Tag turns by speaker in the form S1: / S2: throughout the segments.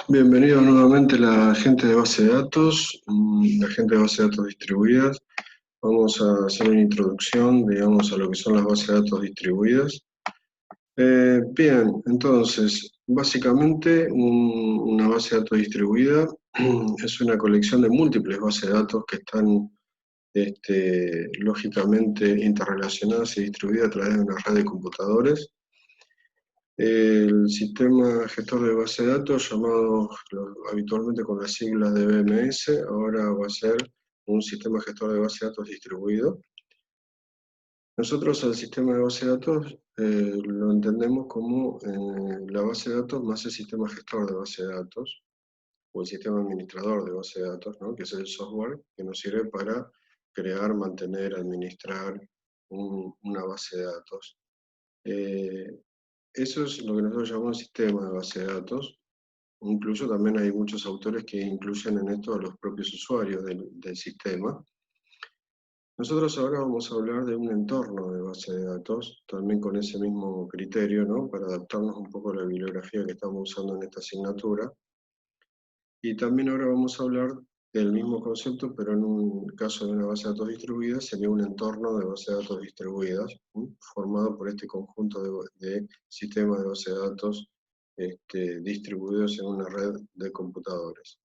S1: Bienvenidos nuevamente la gente de base de datos, la gente de base de datos distribuidas. Vamos a hacer una introducción, digamos, a lo que son las bases de datos distribuidas. Bien, entonces, básicamente una base de datos distribuida es una colección de múltiples bases de datos que están lógicamente interrelacionadas y distribuidas a través de una red de computadores. El sistema gestor de base de datos, llamado habitualmente con las siglas de BMS, ahora va a ser un sistema gestor de base de datos distribuido. Nosotros el sistema de base de datos lo entendemos como la base de datos más el sistema gestor de base de datos, o el sistema administrador de base de datos, ¿no? Que es el software que nos sirve para crear, mantener, administrar una base de datos. Eso es lo que nosotros llamamos sistema de base de datos. Incluso también hay muchos autores que incluyen en esto a los propios usuarios del sistema. Nosotros ahora vamos a hablar de un entorno de base de datos, también con ese mismo criterio, ¿no? Para adaptarnos un poco a la bibliografía que estamos usando en esta asignatura. Y también ahora vamos a hablar del mismo concepto, pero en un caso de una base de datos distribuida, sería un entorno de base de datos distribuidas, formado por este conjunto de sistemas de base de datos distribuidos en una red de computadores.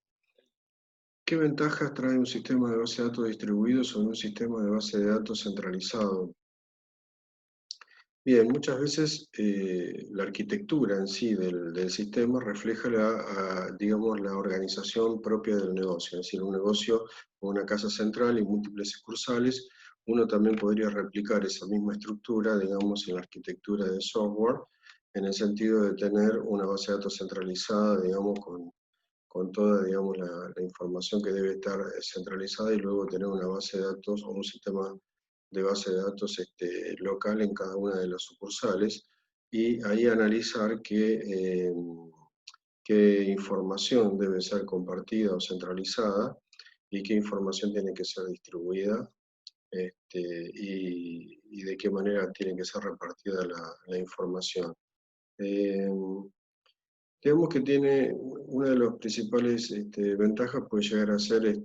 S1: ¿Qué ventajas trae un sistema de base de datos distribuido sobre un sistema de base de datos centralizado? Bien, muchas veces la arquitectura en sí del sistema refleja digamos, la organización propia del negocio. Es decir, un negocio con una casa central y múltiples sucursales, uno también podría replicar esa misma estructura, digamos, en la arquitectura del software, en el sentido de tener una base de datos centralizada, digamos, con toda, digamos, la información que debe estar centralizada, y luego tener una base de datos o un sistema de base de datos local en cada una de las sucursales, y ahí analizar qué información debe ser compartida o centralizada y qué información tiene que ser distribuida, y de qué manera tiene que ser repartida la información. Digamos que tiene una de las principales ventajas, puede llegar a ser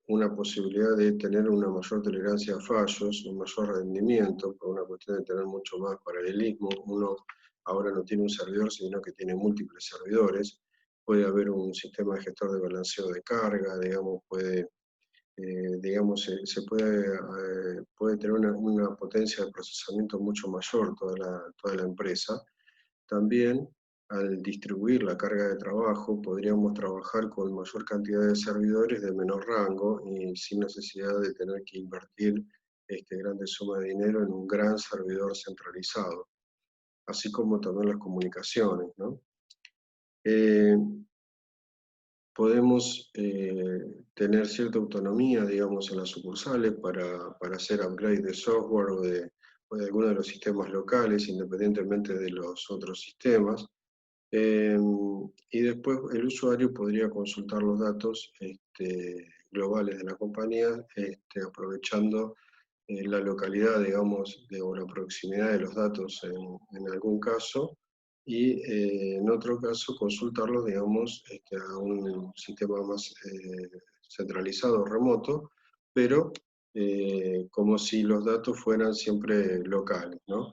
S1: una posibilidad de tener una mayor tolerancia a fallos, un mayor rendimiento, por una cuestión de tener mucho más paralelismo. Uno ahora no tiene un servidor, sino que tiene múltiples servidores. Puede haber un sistema de gestor de balanceo de carga, digamos, se puede tener una potencia de procesamiento mucho mayor toda la empresa. También, al distribuir la carga de trabajo, podríamos trabajar con mayor cantidad de servidores de menor rango y sin necesidad de tener que invertir grandes sumas de dinero en un gran servidor centralizado, así como también las comunicaciones, ¿no? Podemos tener cierta autonomía, digamos, en las sucursales para hacer upgrade de software o de alguno de los sistemas locales, independientemente de los otros sistemas. Y después el usuario podría consultar los datos globales de la compañía, aprovechando la localidad, digamos, o la proximidad de los datos en algún caso, y en otro caso consultarlos, digamos, a un sistema más centralizado, remoto, pero como si los datos fueran siempre locales, ¿no?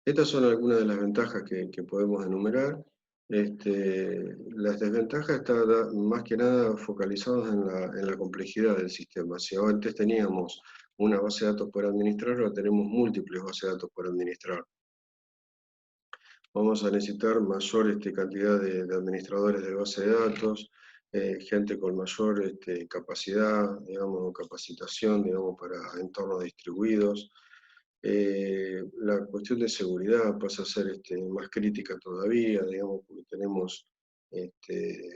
S1: Estas son algunas de las ventajas que podemos enumerar. Las desventajas están más que nada focalizadas en la complejidad del sistema. Si antes teníamos una base de datos por administrar, ahora tenemos múltiples bases de datos por administrar. Vamos a necesitar mayor cantidad de administradores de base de datos, gente con mayor capacidad, digamos, capacitación, digamos, para entornos distribuidos. La cuestión de seguridad pasa a ser más crítica todavía, digamos, porque tenemos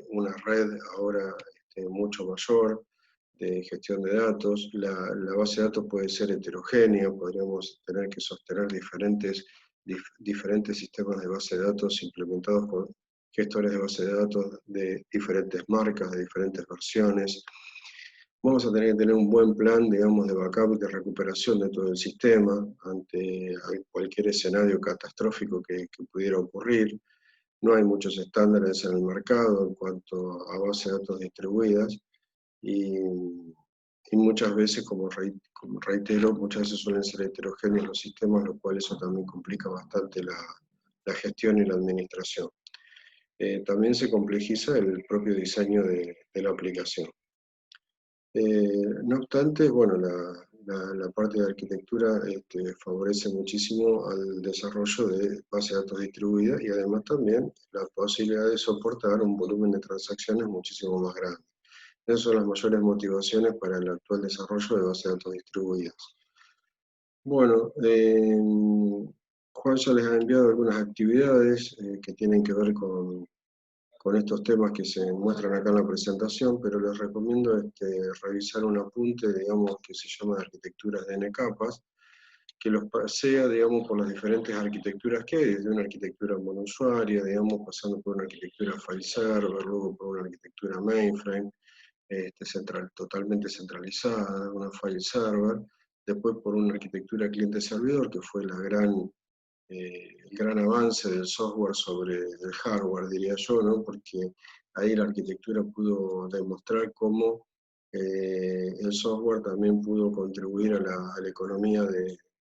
S1: una red ahora mucho mayor de gestión de datos. La base de datos puede ser heterogénea, podríamos tener que sostener diferentes sistemas de base de datos implementados por gestores de base de datos de diferentes marcas, de diferentes versiones. Vamos a tener que tener un buen plan, digamos, de backup y de recuperación de todo el sistema ante cualquier cualquier escenario catastrófico que pudiera ocurrir. No hay muchos estándares en el mercado en cuanto a bases de datos distribuidas y, y muchas veces, como reitero, muchas veces suelen ser heterogéneos los sistemas, lo cual eso también complica bastante la gestión y la administración. También se complejiza el propio diseño de la aplicación. No obstante, bueno, la parte de arquitectura favorece muchísimo al desarrollo de bases de datos distribuidas y además también la posibilidad de soportar un volumen de transacciones muchísimo más grande. Esas son las mayores motivaciones para el actual desarrollo de bases de datos distribuidas. Bueno, Juan ya les ha enviado algunas actividades que tienen que ver con estos temas que se muestran acá en la presentación, pero les recomiendo revisar un apunte, digamos, que se llama Arquitecturas de N capas, que los pasea, digamos, por las diferentes arquitecturas que hay, desde una arquitectura monousuaria, digamos, pasando por una arquitectura file server, luego por una arquitectura mainframe, totalmente centralizada, una file server, después por una arquitectura cliente-servidor, que fue el gran avance del software sobre el hardware, diría yo, ¿no? Porque ahí la arquitectura pudo demostrar cómo el software también pudo contribuir a la economía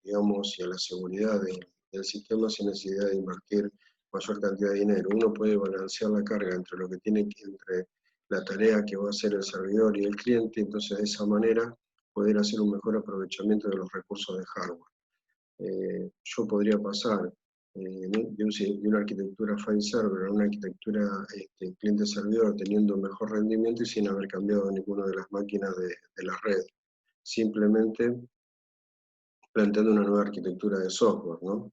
S1: digamos, y a la seguridad del sistema sin necesidad de invertir mayor cantidad de dinero. Uno puede balancear la carga entre lo que entre la tarea que va a hacer el servidor y el cliente, entonces de esa manera poder hacer un mejor aprovechamiento de los recursos de hardware. Yo podría pasar de una arquitectura file server a una arquitectura cliente-servidor teniendo mejor rendimiento y sin haber cambiado ninguna de las máquinas de la red. Simplemente planteando una nueva arquitectura de software, ¿no?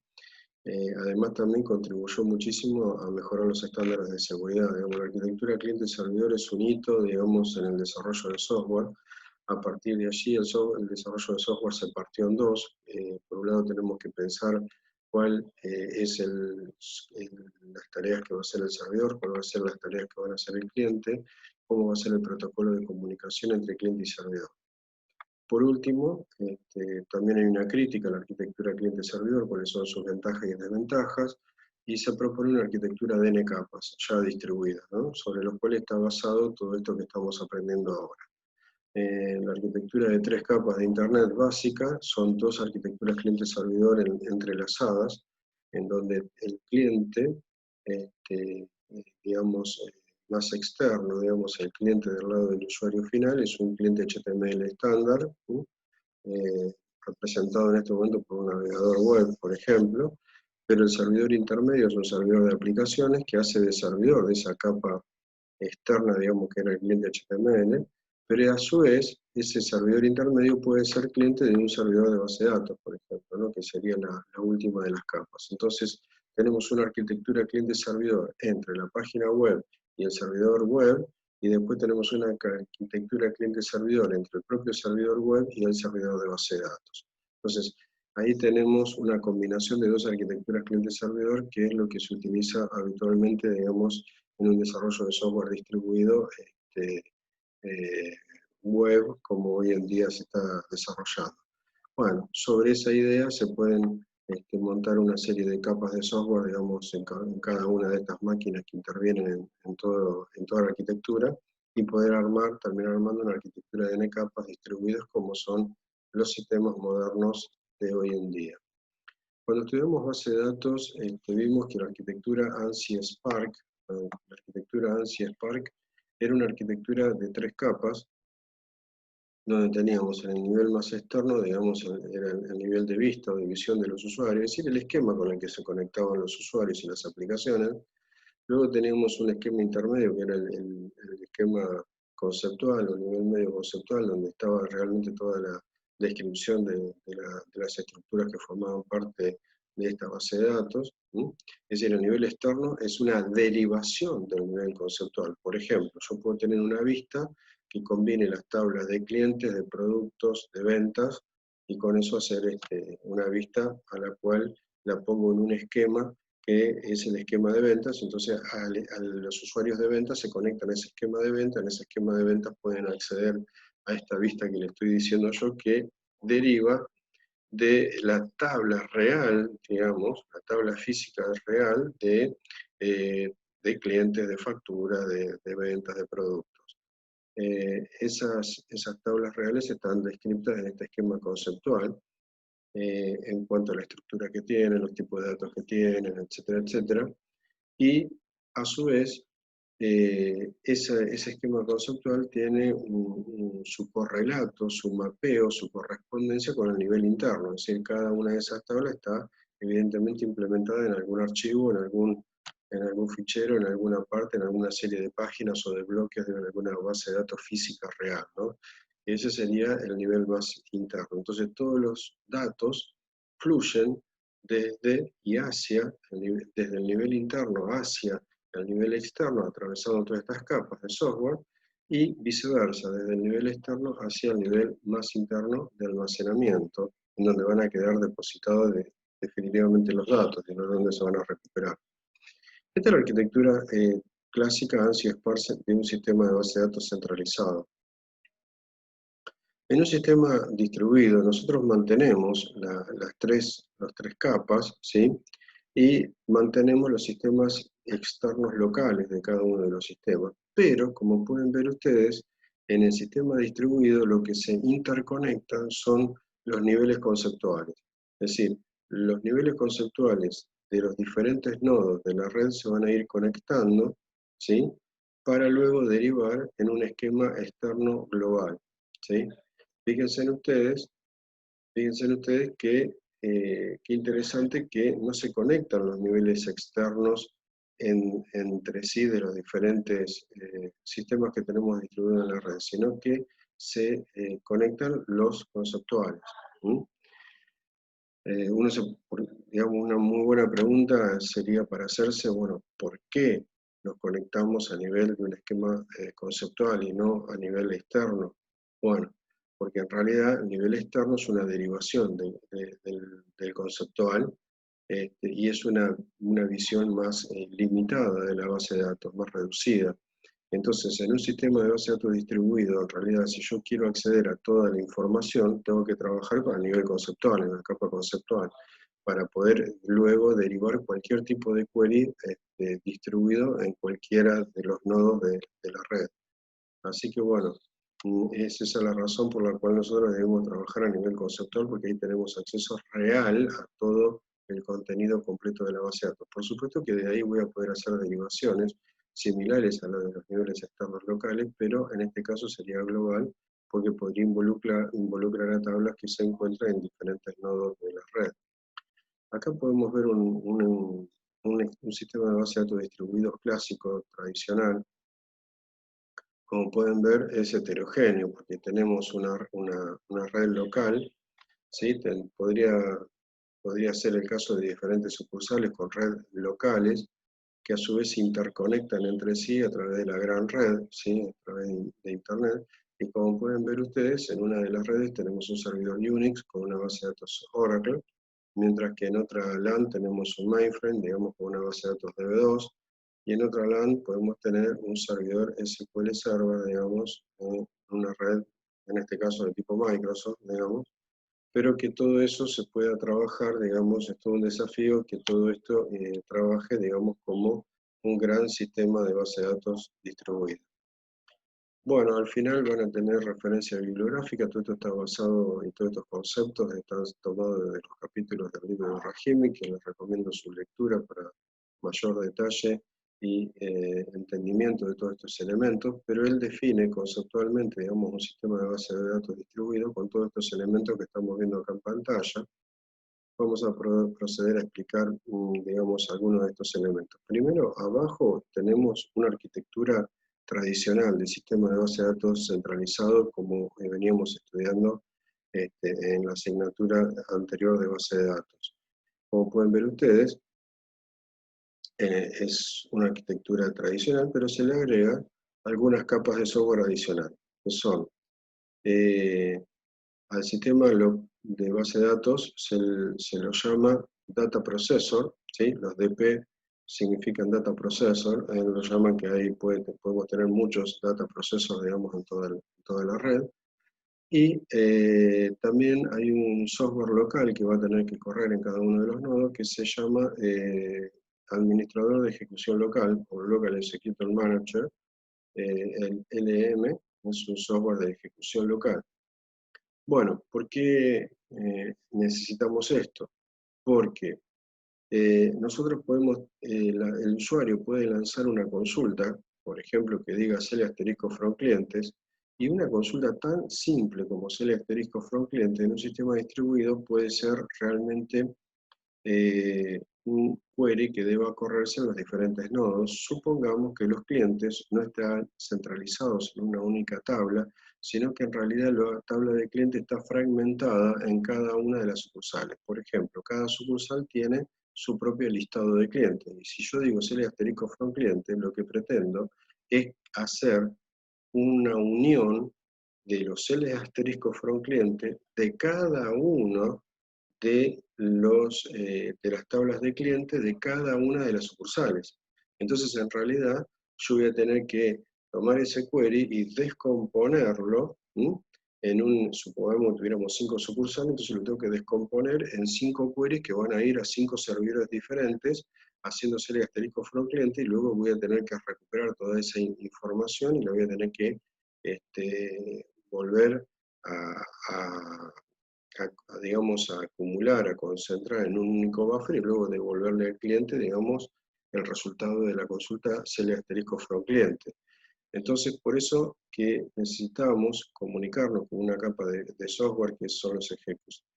S1: Además también contribuyó muchísimo a mejorar los estándares de seguridad. Digamos, la arquitectura cliente-servidor es un hito, digamos, en el desarrollo del software. A partir de allí el desarrollo de software se partió en dos. Por un lado tenemos que pensar cuál es las tareas que va a hacer el servidor, cuál va a ser las tareas que van a hacer el cliente, cómo va a ser el protocolo de comunicación entre cliente y servidor. Por último, también hay una crítica a la arquitectura cliente-servidor, cuáles son sus ventajas y desventajas, y se propone una arquitectura de N capas, ya distribuida, ¿no? Sobre los cuales está basado todo esto que estamos aprendiendo ahora. La arquitectura de 3 capas de Internet básica son 2 arquitecturas cliente-servidor entrelazadas, en donde el cliente, digamos, más externo, digamos, el cliente del lado del usuario final, es un cliente HTML estándar, representado en este momento por un navegador web, por ejemplo, pero el servidor intermedio es un servidor de aplicaciones que hace de servidor de esa capa externa, digamos, que era el cliente HTML, pero a su vez, ese servidor intermedio puede ser cliente de un servidor de base de datos, por ejemplo, ¿no? Que sería la última de las capas. Entonces, tenemos una arquitectura cliente-servidor entre la página web y el servidor web, y después tenemos una arquitectura cliente-servidor entre el propio servidor web y el servidor de base de datos. Entonces, ahí tenemos una combinación de 2 arquitecturas cliente-servidor, que es lo que se utiliza habitualmente, digamos, en un desarrollo de software distribuido web, como hoy en día se está desarrollando. Bueno, sobre esa idea se pueden montar una serie de capas de software, digamos, en cada una de estas máquinas que intervienen en toda la arquitectura, y poder terminar armando una arquitectura de N capas distribuidas como son los sistemas modernos de hoy en día. Cuando estudiamos base de datos, vimos que la arquitectura ANSI Spark, era una arquitectura de 3 capas, donde teníamos en el nivel más externo, digamos, era el nivel de vista o de visión de los usuarios, es decir, el esquema con el que se conectaban los usuarios y las aplicaciones. Luego teníamos un esquema intermedio, que era el esquema conceptual, o el nivel medio conceptual, donde estaba realmente toda la descripción de las estructuras que formaban parte de esta base de datos. Es decir, el nivel externo es una derivación del nivel conceptual. Por ejemplo, yo puedo tener una vista que combine las tablas de clientes, de productos, de ventas, y con eso hacer una vista a la cual la pongo en un esquema que es el esquema de ventas. Entonces a los usuarios de ventas se conectan a ese esquema de ventas, en ese esquema de ventas pueden acceder a esta vista que le estoy diciendo yo, que deriva de la tabla real, digamos, la tabla física real de clientes, de factura, de ventas, de productos. Esas tablas reales están descritas en este esquema conceptual, en cuanto a la estructura que tienen, los tipos de datos que tienen, etcétera, etcétera. Y a su vez, ese esquema conceptual tiene su correlato, su mapeo, su correspondencia con el nivel interno. Es decir, cada una de esas tablas está evidentemente implementada en algún archivo, en algún fichero, en alguna parte, en alguna serie de páginas o de bloques de alguna base de datos física real, ¿no? Ese sería el nivel más interno. Entonces todos los datos fluyen desde y hacia, desde el nivel interno hacia el nivel externo, atravesando todas estas capas de software, y viceversa, desde el nivel externo hacia el nivel más interno de almacenamiento, en donde van a quedar depositados definitivamente los datos, y no donde se van a recuperar. Esta es la arquitectura clásica ANSI-Sparse de un sistema de base de datos centralizado. En un sistema distribuido nosotros mantenemos las tres capas, ¿sí? Y mantenemos los sistemas externos locales de cada uno de los sistemas. Pero, como pueden ver ustedes, en el sistema distribuido lo que se interconectan son los niveles conceptuales. Es decir, los niveles conceptuales de los diferentes nodos de la red se van a ir conectando, ¿sí? Para luego derivar en un esquema externo global, ¿sí? Fíjense ustedes que qué interesante que no se conectan los niveles externos entre sí de los diferentes sistemas que tenemos distribuidos en la red, sino que se conectan los conceptuales. Digamos, una muy buena pregunta sería para hacerse, bueno, ¿por qué nos conectamos a nivel de un esquema conceptual y no a nivel externo? Bueno, porque en realidad el nivel externo es una derivación del conceptual, y es una visión más limitada de la base de datos, más reducida. Entonces, en un sistema de base de datos distribuido, en realidad, si yo quiero acceder a toda la información, tengo que trabajar a nivel conceptual, en la capa conceptual, para poder luego derivar cualquier tipo de query distribuido en cualquiera de los nodos de la red. Así que bueno, esa es la razón por la cual nosotros debemos trabajar a nivel conceptual, porque ahí tenemos acceso real a todo el contenido completo de la base de datos. Por supuesto que de ahí voy a poder hacer derivaciones similares a las de los niveles externos locales, pero en este caso sería global, porque podría involucrar a tablas que se encuentran en diferentes nodos de la red. Acá podemos ver un sistema de base de datos distribuidos clásico, tradicional. Como pueden ver, es heterogéneo, porque tenemos una red local, ¿sí? Podría ser el caso de diferentes sucursales con redes locales, que a su vez se interconectan entre sí a través de la gran red, ¿sí? A través de Internet. Y como pueden ver ustedes, en una de las redes tenemos un servidor Unix con una base de datos Oracle, mientras que en otra LAN tenemos un mainframe, digamos, con una base de datos DB2, y en otra LAN podemos tener un servidor SQL Server, digamos, en una red, en este caso de tipo Microsoft, digamos, pero que todo eso se pueda trabajar, digamos, es todo un desafío que todo esto trabaje, digamos, como un gran sistema de base de datos distribuido. Bueno, al final van a tener referencia bibliográfica, todo esto está basado en todos estos conceptos, están tomados de los capítulos del libro de Rahimi, que les recomiendo su lectura para mayor detalle y entendimiento de todos estos elementos, pero él define conceptualmente, digamos, un sistema de base de datos distribuido con todos estos elementos que estamos viendo acá en pantalla. Vamos a proceder a explicar, digamos, algunos de estos elementos. Primero, abajo tenemos una arquitectura tradicional de sistema de base de datos centralizado, como veníamos estudiando en la asignatura anterior de base de datos. Como pueden ver ustedes, es una arquitectura tradicional, pero se le agrega algunas capas de software adicional, que son al sistema de base de datos se lo llama Data Processor, ¿sí? Los DP significan Data Processor, lo llaman que ahí podemos tener muchos Data Processors, digamos, en toda la red. Y también hay un software local que va a tener que correr en cada uno de los nodos que se llama Administrador de Ejecución Local, o Local Execution Manager, el LM, es un software de ejecución local. Bueno, ¿por qué necesitamos esto? Porque nosotros podemos, el usuario puede lanzar una consulta, por ejemplo, que diga CL asterisco from clientes, y una consulta tan simple como CL asterisco from clientes en un sistema distribuido puede ser realmente un query que deba correrse en los diferentes nodos. Supongamos que los clientes no están centralizados en una única tabla, sino que en realidad la tabla de clientes está fragmentada en cada una de las sucursales. Por ejemplo, cada sucursal tiene su propio listado de clientes. Y si yo digo CL asterisco from cliente, lo que pretendo es hacer una unión de los CL asterisco from cliente de cada uno de las tablas de clientes de cada una de las sucursales. Entonces, en realidad, yo voy a tener que tomar ese query y descomponerlo, supongamos que tuviéramos 5 sucursales, entonces lo tengo que descomponer en 5 queries que van a ir a 5 servidores diferentes, haciéndose el asterisco from cliente, y luego voy a tener que recuperar toda esa información y la voy a tener que volver a digamos, a acumular, a concentrar en un único buffer y luego devolverle al cliente, digamos, el resultado de la consulta CL asterisco from cliente. Entonces, por eso que necesitamos comunicarnos con una capa de software que son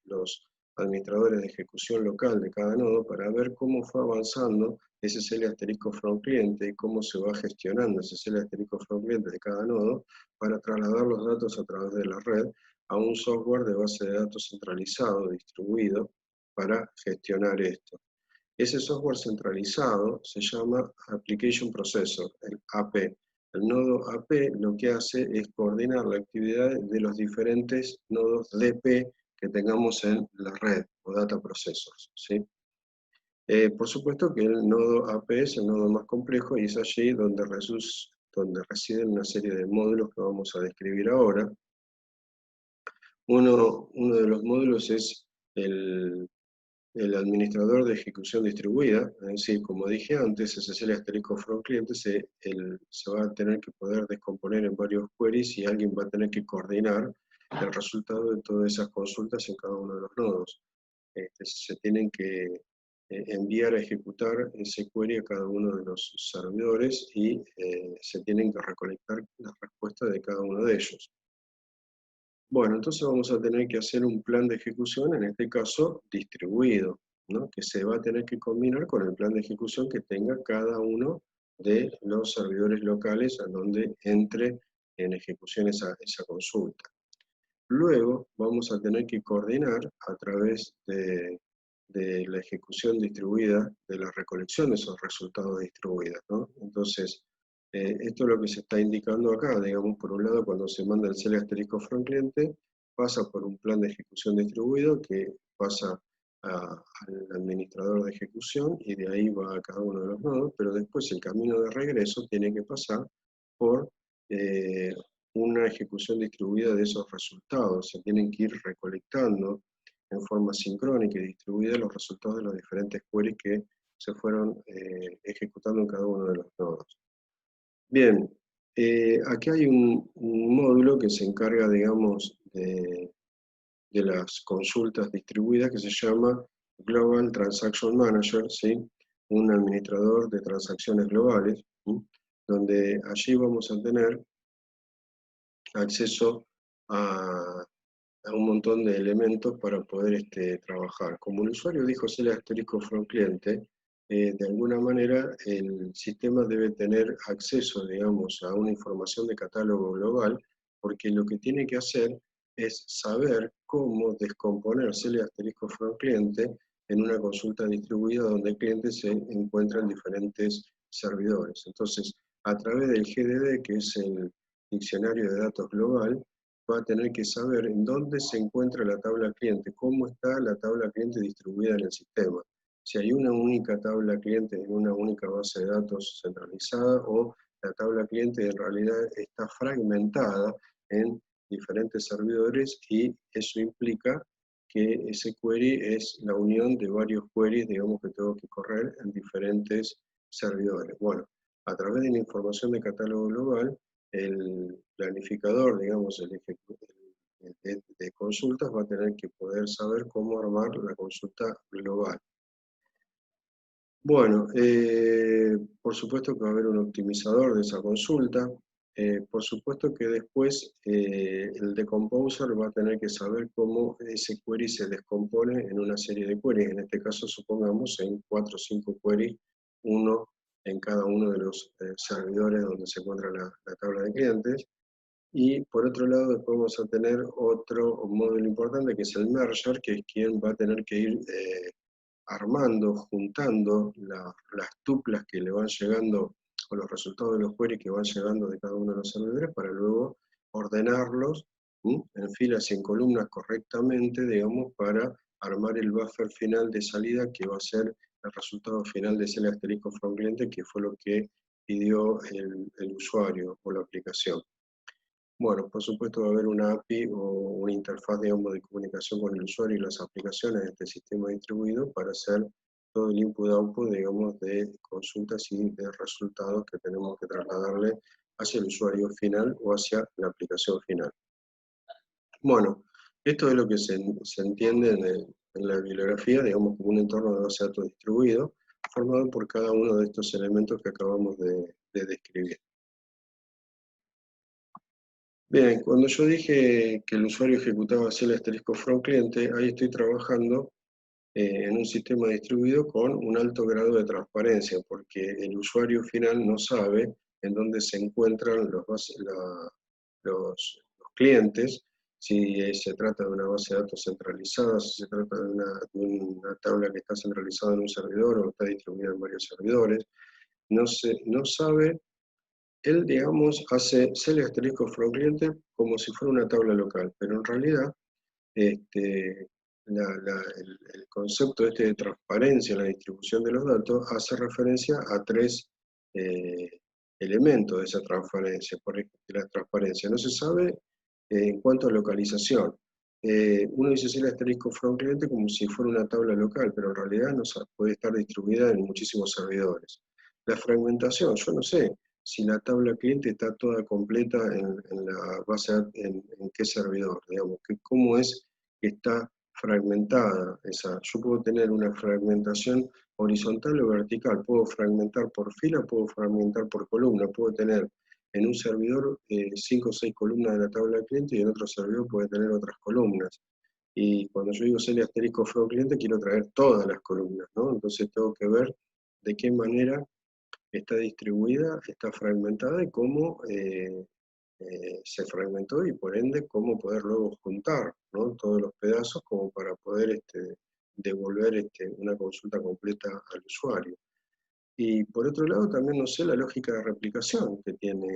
S1: los administradores de ejecución local de cada nodo para ver cómo fue avanzando ese CL asterisco from cliente y cómo se va gestionando ese CL asterisco from cliente de cada nodo para trasladar los datos a través de la red a un software de base de datos centralizado, distribuido, para gestionar esto. Ese software centralizado se llama Application Processor, el AP. El nodo AP lo que hace es coordinar la actividad de los diferentes nodos DP que tengamos en la red, o Data Processors, ¿sí? Por supuesto que el nodo AP es el nodo más complejo y es allí donde residen una serie de módulos que vamos a describir ahora. Uno de los módulos es el administrador de ejecución distribuida, es decir, como dije antes, ese CL asterisco from cliente se va a tener que poder descomponer en varios queries y alguien va a tener que coordinar el resultado de todas esas consultas en cada uno de los nodos. Se tienen que enviar a ejecutar ese query a cada uno de los servidores y se tienen que recolectar las respuestas de cada uno de ellos. Bueno, entonces vamos a tener que hacer un plan de ejecución, en este caso distribuido, ¿no? Que se va a tener que combinar con el plan de ejecución que tenga cada uno de los servidores locales a donde entre en ejecución esa consulta. Luego vamos a tener que coordinar a través de la ejecución distribuida de la recolección de esos resultados distribuidos, ¿no? Entonces, esto es lo que se está indicando acá, digamos, por un lado, cuando se manda el CL asterisco from cliente, pasa por un plan de ejecución distribuido que pasa al administrador de ejecución y de ahí va a cada uno de los nodos, pero después el camino de regreso tiene que pasar por una ejecución distribuida de esos resultados. Se tienen que ir recolectando en forma sincrónica y distribuida los resultados de los diferentes queries que se fueron ejecutando en cada uno de los nodos. Bien, aquí hay un módulo que se encarga, digamos, de las consultas distribuidas que se llama Global Transaction Manager, ¿sí? Un administrador de transacciones globales, ¿sí? Donde allí vamos a tener acceso a un montón de elementos para poder trabajar. Como el usuario dijo CL asterisco from cliente, de alguna manera el sistema debe tener acceso, digamos, a una información de catálogo global, porque lo que tiene que hacer es saber cómo descomponer CL asterisco from cliente en una consulta distribuida donde el cliente se encuentra en diferentes servidores. Entonces, a través del GDD, que es el diccionario de datos global, va a tener que saber en dónde se encuentra la tabla cliente, cómo está la tabla cliente distribuida en el sistema. Si hay una única tabla cliente en una única base de datos centralizada o la tabla cliente en realidad está fragmentada en diferentes servidores, y eso implica que ese query es la unión de varios queries, digamos, que tengo que correr en diferentes servidores. Bueno, a través de la información de catálogo global, el planificador, digamos, de consultas va a tener que poder saber cómo armar la consulta global. Bueno, por supuesto que va a haber un optimizador de esa consulta. Por supuesto que después el decomposer va a tener que saber cómo ese query se descompone en una serie de queries. En este caso, supongamos, en 4 o 5 queries, uno en cada uno de los servidores donde se encuentra la tabla de clientes. Y por otro lado, después vamos a tener otro módulo importante, que es el merger, que es quien va a tener que ir armando, juntando las tuplas que le van llegando, o los resultados de los queries que van llegando de cada uno de los servidores, para luego ordenarlos en filas y en columnas correctamente, digamos, para armar el buffer final de salida, que va a ser el resultado final de ese asterisco from cliente, que fue lo que pidió el usuario o la aplicación. Bueno, por supuesto va a haber una API o una interfaz, digamos, de comunicación con el usuario y las aplicaciones de este sistema distribuido para hacer todo el input-output, digamos, de consultas y de resultados que tenemos que trasladarle hacia el usuario final o hacia la aplicación final. Bueno, esto es lo que se entiende en la bibliografía, digamos, como un entorno de base de datos distribuido, formado por cada uno de estos elementos que acabamos de describir. Bien, cuando yo dije que el usuario ejecutaba así el asterisco from cliente, ahí estoy trabajando en un sistema distribuido con un alto grado de transparencia, porque el usuario final no sabe en dónde se encuentran los clientes, si se trata de una base de datos centralizada, si se trata de una tabla que está centralizada en un servidor o está distribuida en varios servidores. No sabe. Él, digamos, hace select asterisco from cliente como si fuera una tabla local, pero en realidad el concepto de transparencia en la distribución de los datos hace referencia a 3 elementos de esa transparencia. Por ejemplo, la transparencia no se sabe en cuanto a localización. Uno dice select asterisco from cliente como si fuera una tabla local, pero en realidad no puede estar distribuida en muchísimos servidores. La fragmentación, yo no sé si la tabla cliente está toda completa en la base, en qué servidor, digamos, cómo es que está fragmentada esa. Yo puedo tener una fragmentación horizontal o vertical, puedo fragmentar por fila, puedo fragmentar por columna, puedo tener en un servidor 5 o 6 columnas de la tabla de cliente y en otro servidor puede tener otras columnas. Y cuando yo digo select asterisco from cliente, quiero traer todas las columnas, ¿no? Entonces tengo que ver de qué manera está distribuida, está fragmentada y cómo se fragmentó, y por ende cómo poder luego juntar, ¿no?, todos los pedazos como para poder devolver una consulta completa al usuario. Y por otro lado también no sé la lógica de replicación que tiene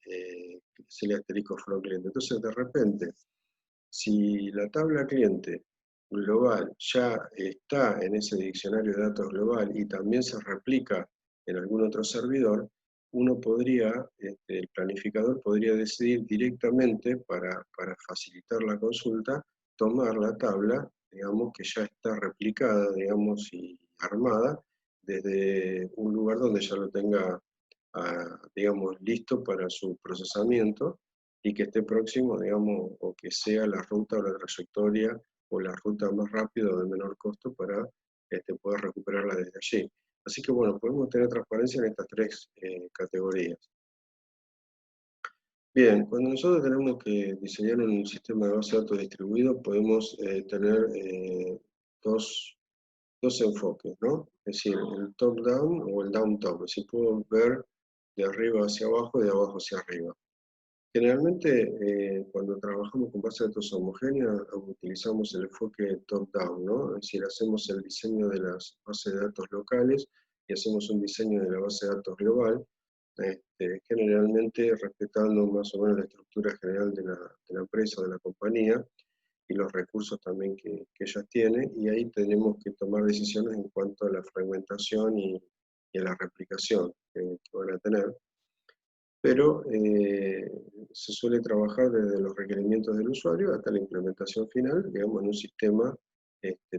S1: el asterisco from cliente. Entonces de repente, si la tabla cliente global ya está en ese diccionario de datos global y también se replica en algún otro servidor, uno podría, el planificador podría decidir directamente para facilitar la consulta, tomar la tabla, digamos, que ya está replicada, digamos, y armada, desde un lugar donde ya lo tenga, digamos, listo para su procesamiento, y que esté próximo, digamos, o que sea la ruta o la trayectoria o la ruta más rápida o de menor costo para poder recuperarla desde allí. Así que bueno, podemos tener transparencia en estas 3 categorías. Bien, cuando nosotros tenemos que diseñar un sistema de base de datos distribuido, podemos tener dos enfoques, ¿no? Es decir, el top-down o el down-top. Es decir, puedo ver de arriba hacia abajo y de abajo hacia arriba. Generalmente, cuando trabajamos con bases de datos homogéneas, utilizamos el enfoque top-down, ¿no? Es decir, hacemos el diseño de las bases de datos locales y hacemos un diseño de la base de datos global, generalmente respetando más o menos la estructura general de la empresa o de la compañía y los recursos también que ellas tienen, y ahí tenemos que tomar decisiones en cuanto a la fragmentación y a la replicación que van a tener. pero se suele trabajar desde los requerimientos del usuario hasta la implementación final, digamos, en un sistema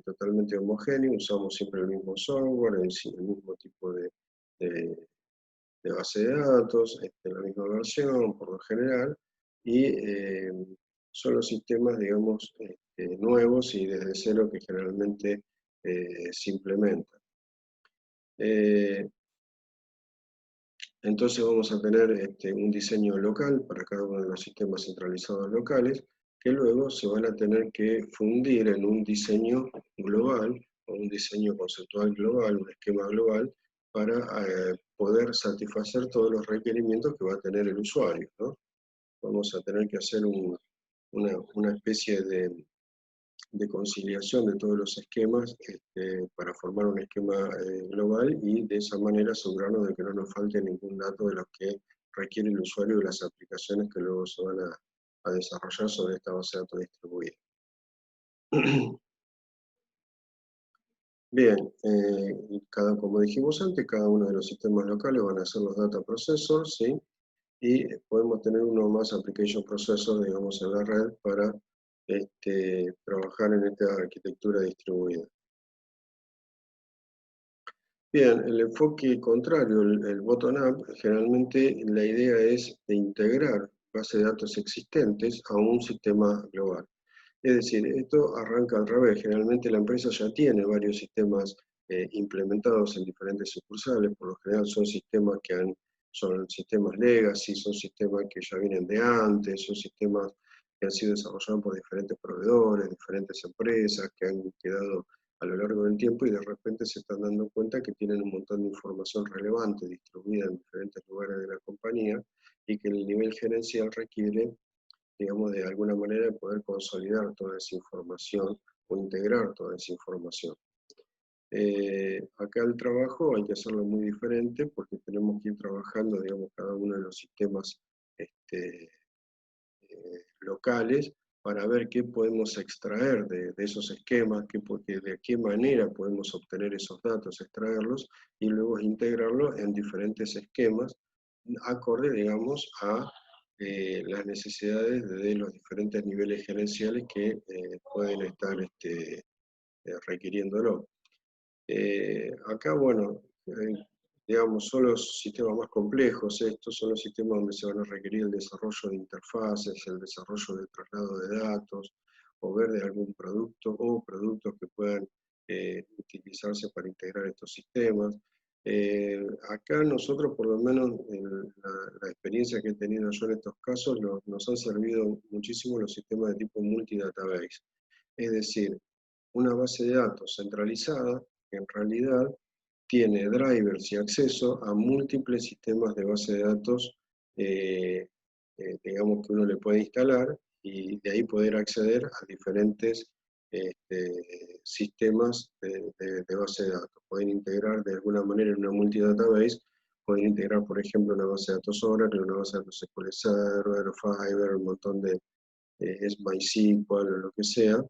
S1: totalmente homogéneo. Usamos siempre el mismo software, el mismo tipo de- de base de datos, la misma versión por lo general, y son los sistemas, digamos, nuevos y desde cero que generalmente se implementan. Entonces vamos a tener un diseño local para cada uno de los sistemas centralizados locales, que luego se van a tener que fundir en un diseño global, o un diseño conceptual global, un esquema global, para poder satisfacer todos los requerimientos que va a tener el usuario, ¿no? Vamos a tener que hacer una especie de conciliación de todos los esquemas para formar un esquema global y de esa manera asegurarnos de que no nos falte ningún dato de los que requiere el usuario y las aplicaciones que luego se van a desarrollar sobre esta base de datos distribuida. Bien, como dijimos antes, cada uno de los sistemas locales van a ser los data processors, ¿sí? Y podemos tener uno más application processor, digamos, en la red para trabajar en esta arquitectura distribuida. Bien, el enfoque contrario, el bottom-up, generalmente la idea es de integrar bases de datos existentes a un sistema global. Es decir, esto arranca al revés. Generalmente la empresa ya tiene varios sistemas implementados en diferentes sucursales. Por lo general son sistemas son sistemas legacy, son sistemas que ya vienen de antes, son sistemas que han sido desarrollados por diferentes proveedores, diferentes empresas, que han quedado a lo largo del tiempo y de repente se están dando cuenta que tienen un montón de información relevante distribuida en diferentes lugares de la compañía y que el nivel gerencial requiere, digamos, de alguna manera poder consolidar toda esa información o integrar toda esa información. Acá el trabajo hay que hacerlo muy diferente porque tenemos que ir trabajando, digamos, cada uno de los sistemas locales para ver qué podemos extraer de esos esquemas, de qué manera podemos obtener esos datos, extraerlos y luego integrarlos en diferentes esquemas acorde, digamos, a las necesidades de los diferentes niveles gerenciales que pueden estar requiriéndolo. Acá, bueno, digamos, son los sistemas más complejos, estos son los sistemas donde se van a requerir el desarrollo de interfaces, el desarrollo de traslado de datos, o ver de algún producto o productos que puedan utilizarse para integrar estos sistemas. Acá nosotros, por lo menos, la experiencia que he tenido yo en estos casos, nos han servido muchísimo los sistemas de tipo multidatabase. Es decir, una base de datos centralizada que en realidad tiene drivers y acceso a múltiples sistemas de base de datos, digamos que uno le puede instalar y de ahí poder acceder a diferentes sistemas de base de datos. Pueden integrar de alguna manera en una multidatabase, pueden integrar, por ejemplo, una base de datos Oracle, una base de datos SQL Server, Fiverr, un montón de MySQL o lo que sea,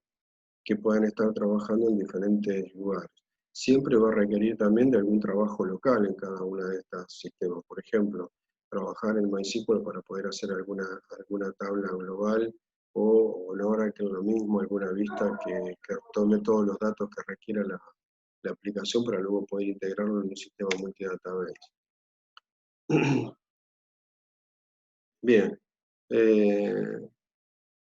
S1: que puedan estar trabajando en diferentes lugares. Siempre va a requerir también de algún trabajo local en cada uno de estos sistemas. Por ejemplo, trabajar en MySQL para poder hacer alguna tabla global o en Oracle lo mismo, alguna vista que tome todos los datos que requiera la aplicación para luego poder integrarlo en un sistema multidatabase. Bien.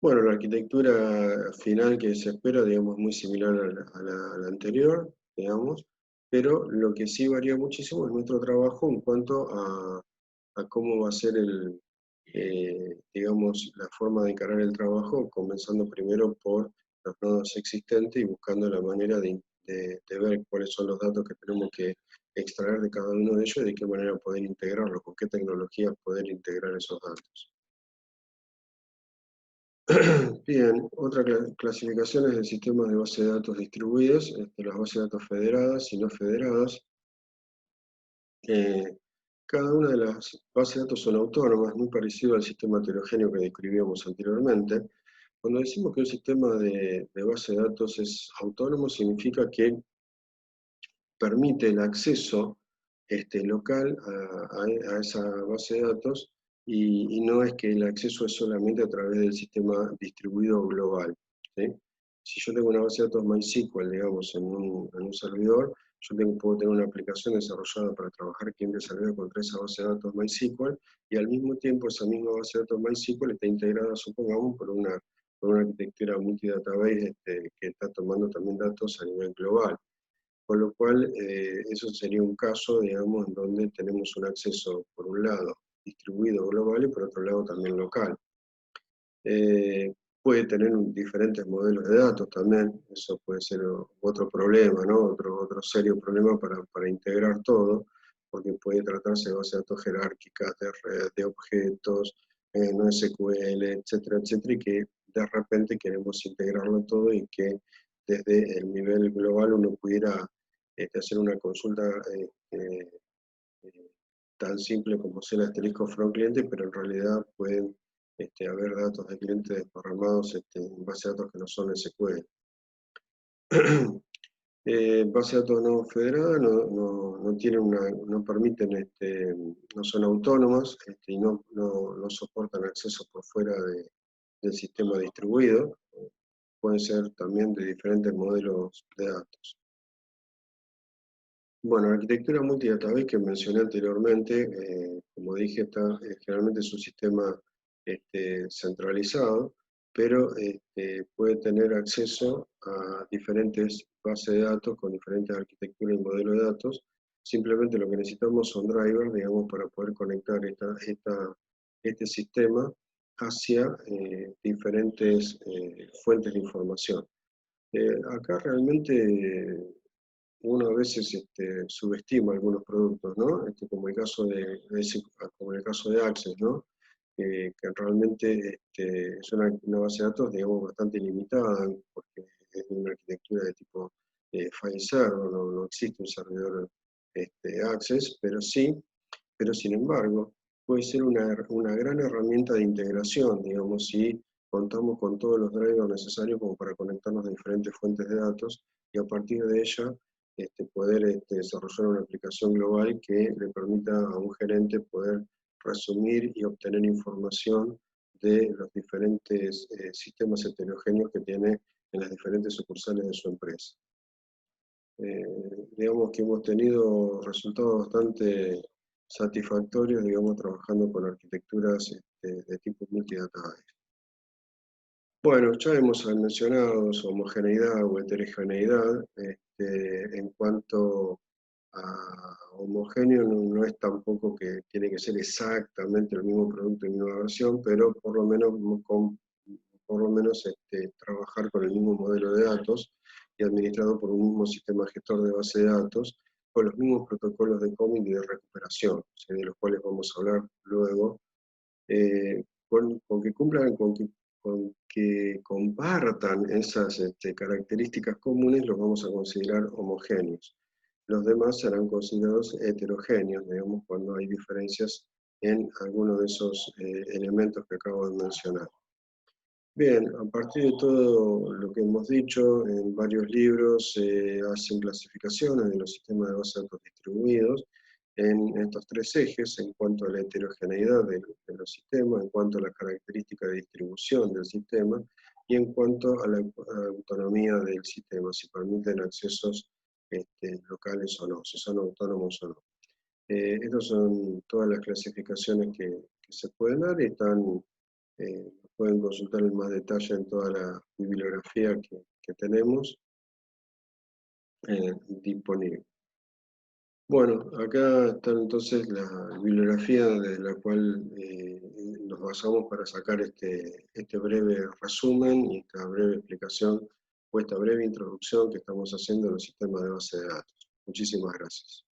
S1: Bueno, la arquitectura final que se espera, digamos, es muy similar a la anterior, digamos, pero lo que sí varía muchísimo es nuestro trabajo en cuanto a cómo va a ser digamos, la forma de encarar el trabajo, comenzando primero por los nodos existentes y buscando la manera de ver cuáles son los datos que tenemos que extraer de cada uno de ellos y de qué manera poder integrarlos, con qué tecnologías poder integrar esos datos. Bien, otra clasificación es el sistema de base de datos distribuidos, las bases de datos federadas y no federadas. Cada una de las bases de datos son autónomas, muy parecido al sistema heterogéneo que describíamos anteriormente. Cuando decimos que un sistema de base de datos es autónomo, significa que permite el acceso local a esa base de datos y no es que el acceso es solamente a través del sistema distribuido global, ¿sí? Si yo tengo una base de datos MySQL, digamos, en un servidor, puedo tener una aplicación desarrollada para trabajar cliente servidor contra esa base de datos MySQL, y al mismo tiempo esa misma base de datos MySQL está integrada, supongamos, por una arquitectura multidatabase que está tomando también datos a nivel global. Con lo cual, eso sería un caso, digamos, en donde tenemos un acceso, por un lado, distribuido global y por otro lado también local. Puede tener diferentes modelos de datos también, eso puede ser otro problema, ¿no? Otro serio problema para integrar todo, porque puede tratarse de bases de datos jerárquicas, de red, de objetos, no SQL, etcétera, etcétera, y que de repente queremos integrarlo todo y que desde el nivel global uno pudiera hacer una consulta eh, tan simple como ser el asterisco from cliente, pero en realidad pueden haber datos de clientes desparramados en base de datos que no son SQL. Base de datos no federadas no tienen no permiten, no son autónomas y no soportan acceso por fuera del sistema distribuido. Pueden ser también de diferentes modelos de datos. Bueno, la arquitectura multidatabase que mencioné anteriormente, como dije, generalmente es un sistema centralizado, pero puede tener acceso a diferentes bases de datos con diferentes arquitecturas y modelos de datos. Simplemente lo que necesitamos son drivers, digamos, para poder conectar este sistema hacia diferentes fuentes de información. Acá realmente uno a veces subestima algunos productos, ¿no? Como el caso como el caso de Access, ¿no? Que realmente es una base de datos, digamos, bastante limitada, porque es una arquitectura de tipo file server, no existe un servidor Access, pero sin embargo, puede ser una gran herramienta de integración, digamos, si contamos con todos los drivers necesarios como para conectarnos a diferentes fuentes de datos y a partir de ella poder desarrollar una aplicación global que le permita a un gerente poder resumir y obtener información de los diferentes sistemas heterogéneos que tiene en las diferentes sucursales de su empresa. Digamos que hemos tenido resultados bastante satisfactorios, digamos, trabajando con arquitecturas de tipo multidatabase. Bueno, ya hemos mencionado su homogeneidad o heterogeneidad. En cuanto a homogéneo, no es tampoco que tiene que ser exactamente el mismo producto y misma versión, pero por lo menos trabajar con el mismo modelo de datos y administrado por un mismo sistema gestor de base de datos, con los mismos protocolos de commit y de recuperación, ¿sí? De los cuales vamos a hablar luego, con que cumplan, con que compartan esas características comunes, los vamos a considerar homogéneos. Los demás serán considerados heterogéneos, digamos, cuando hay diferencias en alguno de esos elementos que acabo de mencionar. Bien, a partir de todo lo que hemos dicho, en varios libros se hacen clasificaciones de los sistemas de base de datos distribuidos en estos tres ejes, en cuanto a la heterogeneidad de los sistemas, en cuanto a la característica de distribución del sistema y en cuanto a la autonomía del sistema, si permiten accesos locales o no, si son autónomos o no. Estas son todas las clasificaciones que se pueden dar y están pueden consultar en más detalle en toda la bibliografía que tenemos disponible. Bueno, acá está entonces la bibliografía de la cual nos basamos para sacar este breve resumen y esta breve explicación o esta breve introducción que estamos haciendo en los sistemas de base de datos. Muchísimas gracias.